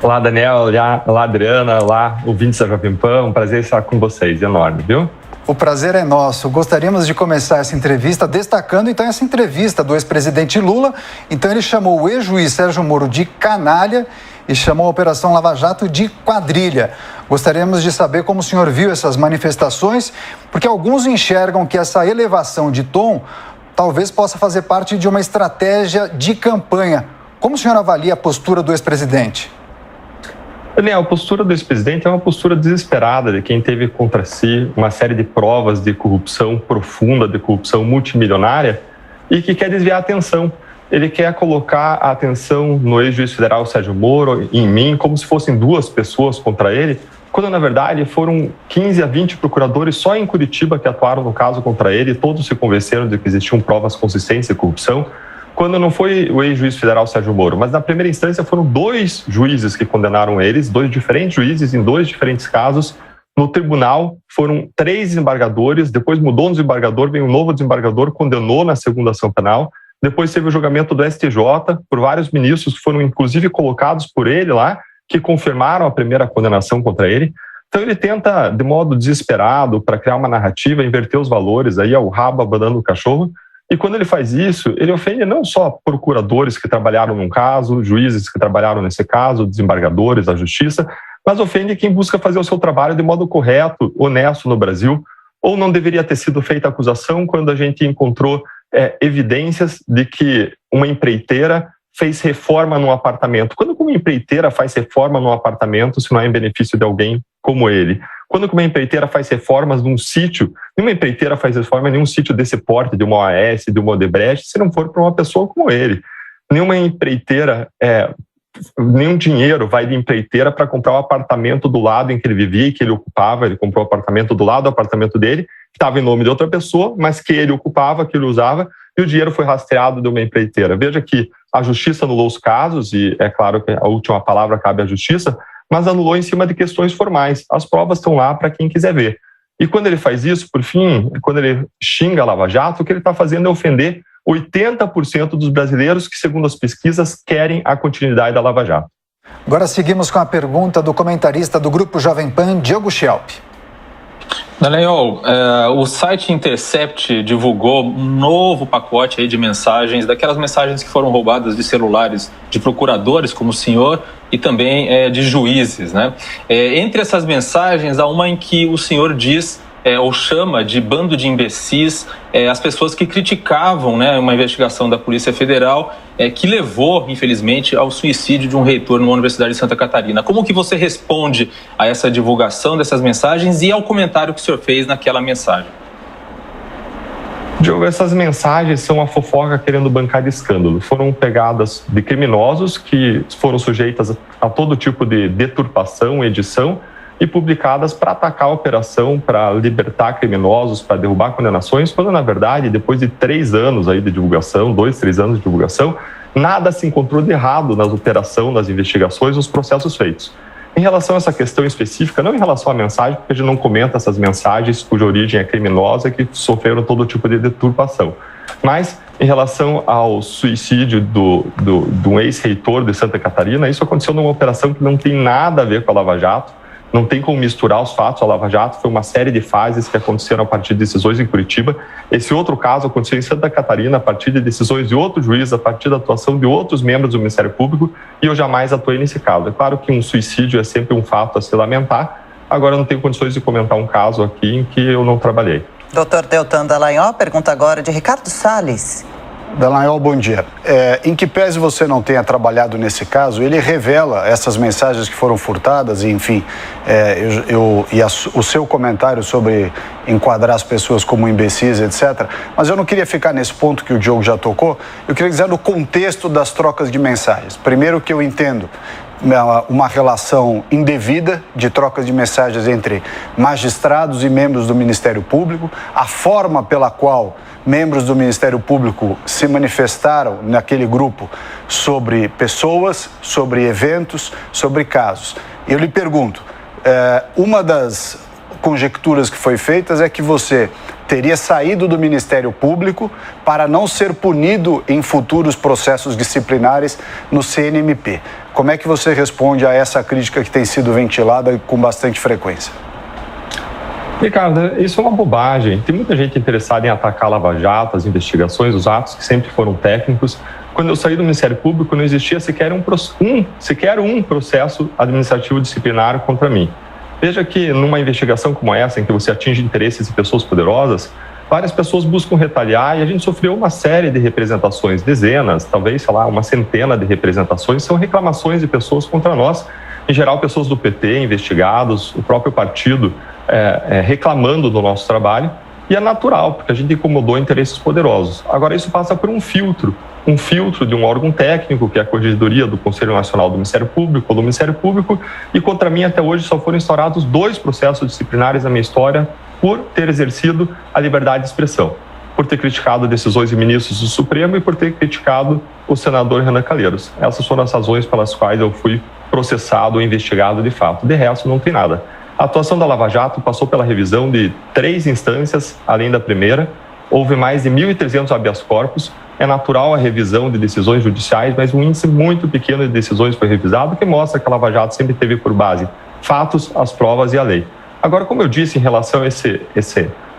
Olá, Daniel, olá, Adriana, olá, ouvintes da Jovem Pan, um prazer estar com vocês, enorme, viu? O prazer é nosso. Gostaríamos de começar essa entrevista destacando, então, essa entrevista do ex-presidente Lula. Então, ele chamou o ex-juiz Sérgio Moro de canalha e chamou a Operação Lava Jato de quadrilha. Gostaríamos de saber como o senhor viu essas manifestações, porque alguns enxergam que essa elevação de tom talvez possa fazer parte de uma estratégia de campanha. Como o senhor avalia a postura do ex-presidente? Daniel, a postura do ex-presidente é uma postura desesperada de quem teve contra si uma série de provas de corrupção profunda, de corrupção multimilionária e que quer desviar a atenção. Ele quer colocar a atenção no ex-juiz federal Sérgio Moro, em mim, como se fossem duas pessoas contra ele, quando na verdade foram 15 a 20 procuradores só em Curitiba que atuaram no caso contra ele, todos se convenceram de que existiam provas consistentes de corrupção, quando não foi o ex-juiz federal Sérgio Moro, mas na primeira instância foram 2 juízes que condenaram eles, 2 diferentes juízes em 2 diferentes casos. No tribunal foram 3 desembargadores, depois mudou um desembargador, veio um novo desembargador, condenou na segunda ação penal, depois teve o julgamento do STJ por vários ministros que foram inclusive colocados por ele lá, que confirmaram a primeira condenação contra ele. Então ele tenta, de modo desesperado, para criar uma narrativa, inverter os valores, aí é o rabo abanando o cachorro. E quando ele faz isso, ele ofende não só procuradores que trabalharam num caso, juízes que trabalharam nesse caso, desembargadores, a justiça, mas ofende quem busca fazer o seu trabalho de modo correto, honesto no Brasil, ou não deveria ter sido feita a acusação quando a gente encontrou evidências de que uma empreiteira fez reforma num apartamento. Quando uma empreiteira faz reforma num apartamento, se não é em benefício de alguém como ele? Quando uma empreiteira faz reformas num sítio, nenhuma empreiteira faz reforma em nenhum sítio desse porte, de uma OAS, de uma Odebrecht, se não for para uma pessoa como ele. Nenhuma empreiteira, nenhum dinheiro vai de empreiteira para comprar o apartamento do lado em que ele vivia e que ele ocupava. Ele comprou o apartamento do lado do apartamento dele, que estava em nome de outra pessoa, mas que ele ocupava, que ele usava, e o dinheiro foi rastreado de uma empreiteira. Veja que a justiça anulou os casos, e é claro que a última palavra cabe à justiça, mas anulou em cima de questões formais. As provas estão lá para quem quiser ver. E quando ele faz isso, por fim, quando ele xinga a Lava Jato, o que ele está fazendo é ofender 80% dos brasileiros que, segundo as pesquisas, querem a continuidade da Lava Jato. Agora seguimos com a pergunta do comentarista do Grupo Jovem Pan, Diogo Schelp. Daniel, o site Intercept divulgou um novo pacote aí de mensagens, daquelas mensagens que foram roubadas de celulares de procuradores como o senhor e também de juízes, né? Entre essas mensagens, há uma em que o senhor diz ou chama de bando de imbecis as pessoas que criticavam, né, uma investigação da Polícia Federal que levou, infelizmente, ao suicídio de um reitor numa Universidade de Santa Catarina. Como que você responde a essa divulgação dessas mensagens e ao comentário que o senhor fez naquela mensagem? Diogo, essas mensagens são a fofoca querendo bancar de escândalo. Foram pegadas de criminosos que foram sujeitas a todo tipo de deturpação, edição, e publicadas para atacar a operação, para libertar criminosos, para derrubar condenações, quando, na verdade, depois de 3 anos aí de divulgação, 2, 3 anos de divulgação, nada se encontrou de errado nas operações, nas investigações, nos processos feitos. Em relação a essa questão específica, não em relação à mensagem, porque a gente não comenta essas mensagens cuja origem é criminosa, que sofreram todo tipo de deturpação. Mas, em relação ao suicídio de um ex-reitor de Santa Catarina, isso aconteceu numa operação que não tem nada a ver com a Lava Jato. Não tem como misturar os fatos. A Lava Jato foi uma série de fases que aconteceram a partir de decisões em Curitiba. Esse outro caso aconteceu em Santa Catarina a partir de decisões de outros juízes, a partir da atuação de outros membros do Ministério Público, e eu jamais atuei nesse caso. É claro que um suicídio é sempre um fato a se lamentar, agora eu não tenho condições de comentar um caso aqui em que eu não trabalhei. Doutor Deltan Dallagnol, pergunta agora de Ricardo Salles. Dallagnol, bom dia. Em que pese você não tenha trabalhado nesse caso, ele revela essas mensagens que foram furtadas, e, enfim, o seu comentário sobre enquadrar as pessoas como imbecis, etc. Mas eu não queria ficar nesse ponto que o Diogo já tocou, eu queria dizer no contexto das trocas de mensagens. Primeiro, que eu entendo uma relação indevida de trocas de mensagens entre magistrados e membros do Ministério Público, a forma pela qual membros do Ministério Público se manifestaram naquele grupo sobre pessoas, sobre eventos, sobre casos. Eu lhe pergunto, uma das conjecturas que foi feitas é que você teria saído do Ministério Público para não ser punido em futuros processos disciplinares no CNMP. Como é que você responde a essa crítica que tem sido ventilada com bastante frequência? Ricardo, isso é uma bobagem. Tem muita gente interessada em atacar a Lava Jato, as investigações, os atos que sempre foram técnicos. Quando eu saí do Ministério Público, não existia sequer um processo administrativo disciplinar contra mim. Veja que numa investigação como essa, em que você atinge interesses de pessoas poderosas, várias pessoas buscam retaliar e a gente sofreu uma série de representações, dezenas, talvez, uma centena de representações, são reclamações de pessoas contra nós, em geral pessoas do PT, investigados, o próprio partido reclamando do nosso trabalho, e é natural, porque a gente incomodou interesses poderosos. Agora, isso passa por um filtro de um órgão técnico, que é a Corregedoria do Conselho Nacional do Ministério Público, ou do Ministério Público, e contra mim até hoje só foram instaurados 2 processos disciplinares na minha história por ter exercido a liberdade de expressão, por ter criticado decisões de ministros do Supremo e por ter criticado o senador Renan Calheiros. Essas foram as razões pelas quais eu fui processado ou investigado de fato. De resto, não tem nada. A atuação da Lava Jato passou pela revisão de 3 instâncias, além da primeira. Houve mais de 1.300 habeas corpus. É natural a revisão de decisões judiciais, mas um índice muito pequeno de decisões foi revisado, que mostra que a Lava Jato sempre teve por base fatos, as provas e a lei. Agora, como eu disse, em relação a esse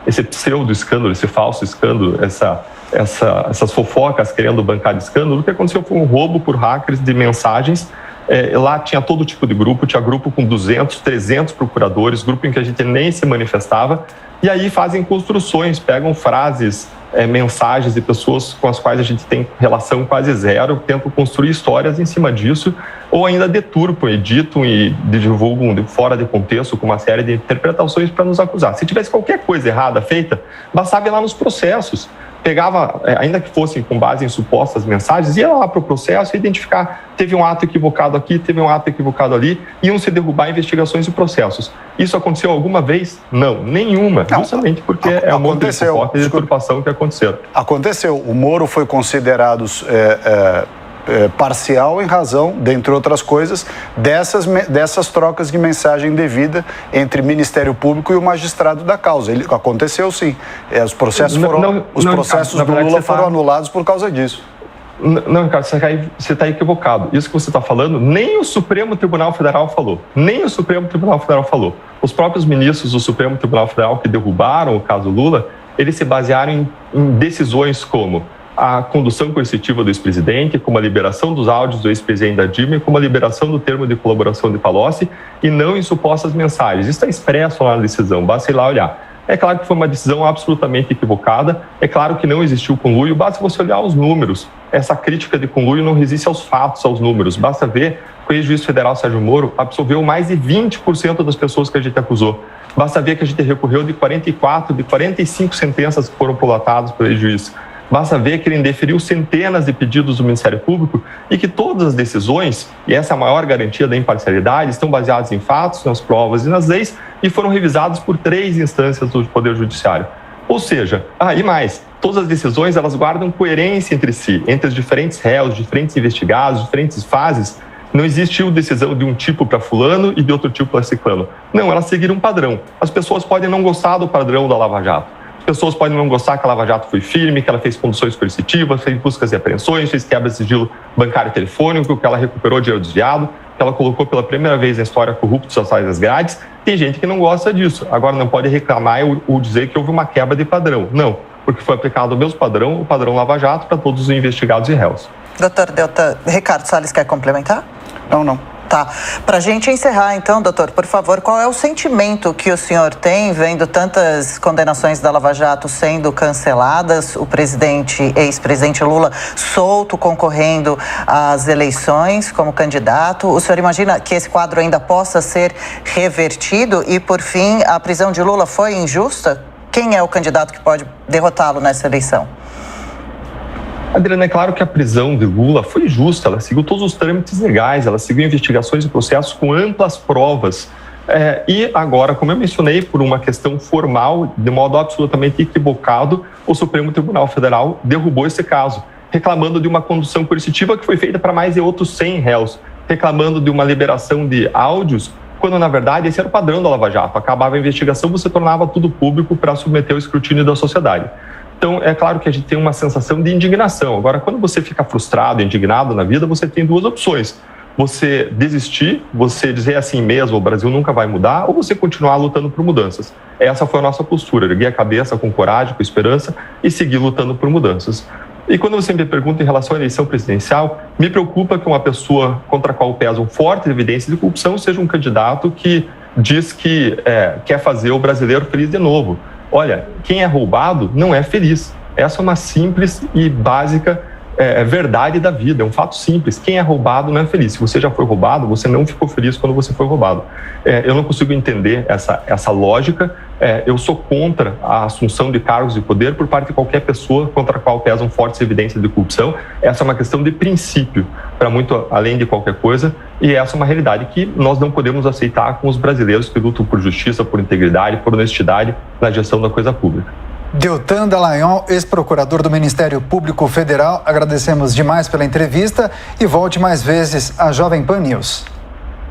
pseudo-escândalo, esse falso escândalo, essas fofocas querendo bancar de escândalo, o que aconteceu foi um roubo por hackers de mensagens. Lá tinha todo tipo de grupo, tinha grupo com 200, 300 procuradores, grupo em que a gente nem se manifestava, e aí fazem construções, pegam frases, mensagens de pessoas com as quais a gente tem relação quase zero, tentam construir histórias em cima disso, ou ainda deturpam, editam e divulgam fora de contexto com uma série de interpretações para nos acusar. Se tivesse qualquer coisa errada feita, bastava ir lá nos processos. Pegava, ainda que fossem com base em supostas mensagens, ia lá para o processo e identificar, teve um ato equivocado aqui, teve um ato equivocado ali, iam se derrubar investigações e processos. Isso aconteceu alguma vez? Não, nenhuma, justamente porque é um monte de fofoca e deturpação que aconteceram. Aconteceu, o Moro foi considerado parcial em razão, dentre outras coisas, dessas trocas de mensagem devida entre Ministério Público e o magistrado da causa. Aconteceu sim. Os processos do Lula foram anulados por causa disso. Não, Ricardo, você está equivocado. Isso que você está falando, nem o Supremo Tribunal Federal falou. Nem o Supremo Tribunal Federal falou. Os próprios ministros do Supremo Tribunal Federal que derrubaram o caso Lula, eles se basearam em decisões como a condução coercitiva do ex-presidente, como a liberação dos áudios do ex-presidente da Dilma, como a liberação do termo de colaboração de Palocci, e não em supostas mensagens. Isso está expresso lá na decisão, basta ir lá olhar. É claro que foi uma decisão absolutamente equivocada, é claro que não existiu conluio, basta você olhar os números. Essa crítica de conluio não resiste aos fatos, aos números. Basta ver que o ex-juiz federal Sérgio Moro absolveu mais de 20% das pessoas que a gente acusou. Basta ver que a gente recorreu de 45 sentenças que foram prolatadas pelo ex-juiz. Basta ver que ele indeferiu centenas de pedidos do Ministério Público e que todas as decisões, e essa é a maior garantia da imparcialidade, estão baseadas em fatos, nas provas e nas leis e foram revisadas por 3 instâncias do Poder Judiciário. Ou seja, e mais, todas as decisões elas guardam coerência entre si, entre os diferentes réus, diferentes investigados, diferentes fases. Não existiu decisão de um tipo para fulano e de outro tipo para ciclano. Não, elas seguiram um padrão. As pessoas podem não gostar do padrão da Lava Jato. As pessoas podem não gostar que a Lava Jato foi firme, que ela fez conduções coercitivas, fez buscas e apreensões, fez quebra de sigilo bancário e telefônico, que ela recuperou dinheiro desviado, que ela colocou pela primeira vez na história corruptos atrás das grades. Tem gente que não gosta disso. Agora não pode reclamar ou dizer que houve uma quebra de padrão. Não, porque foi aplicado o mesmo padrão, o padrão Lava Jato, para todos os investigados e réus. Doutor Deltan, Ricardo Salles quer complementar? Não. Tá. Para a gente encerrar, então, doutor, por favor, qual é o sentimento que o senhor tem vendo tantas condenações da Lava Jato sendo canceladas, o ex-presidente Lula solto, concorrendo às eleições como candidato? O senhor imagina que esse quadro ainda possa ser revertido? E, por fim, a prisão de Lula foi injusta? Quem é o candidato que pode derrotá-lo nessa eleição? Adriana, é claro que a prisão de Lula foi justa, ela seguiu todos os trâmites legais, ela seguiu investigações e processos com amplas provas. E agora, como eu mencionei, por uma questão formal, de modo absolutamente equivocado, o Supremo Tribunal Federal derrubou esse caso, reclamando de uma condução coercitiva que foi feita para mais de outros 100 réus, reclamando de uma liberação de áudios, quando, na verdade, esse era o padrão da Lava Jato. Acabava a investigação, você tornava tudo público para submeter ao escrutínio da sociedade. Então, é claro que a gente tem uma sensação de indignação. Agora, quando você fica frustrado, indignado na vida, você tem 2 opções. você desistir, você dizer assim mesmo, o Brasil nunca vai mudar, ou você continuar lutando por mudanças. Essa foi a nossa postura, erguer a cabeça com coragem, com esperança e seguir lutando por mudanças. E quando você me pergunta em relação à eleição presidencial, me preocupa que uma pessoa contra a qual pesam fortes evidências de corrupção seja um candidato que diz que quer fazer o brasileiro feliz de novo. Olha, quem é roubado não é feliz. Essa é uma simples e básica verdade da vida, é um fato simples. Quem é roubado não é feliz. Se você já foi roubado, você não ficou feliz quando você foi roubado. Eu não consigo entender essa lógica. Eu sou contra a assunção de cargos de poder por parte de qualquer pessoa contra a qual pesam fortes evidências de corrupção. Essa é uma questão de princípio, para muito além de qualquer coisa, e essa é uma realidade que nós não podemos aceitar com os brasileiros que lutam por justiça, por integridade, por honestidade na gestão da coisa pública. Deltan Dallagnol, ex-procurador do Ministério Público Federal, agradecemos demais pela entrevista e volte mais vezes à Jovem Pan News.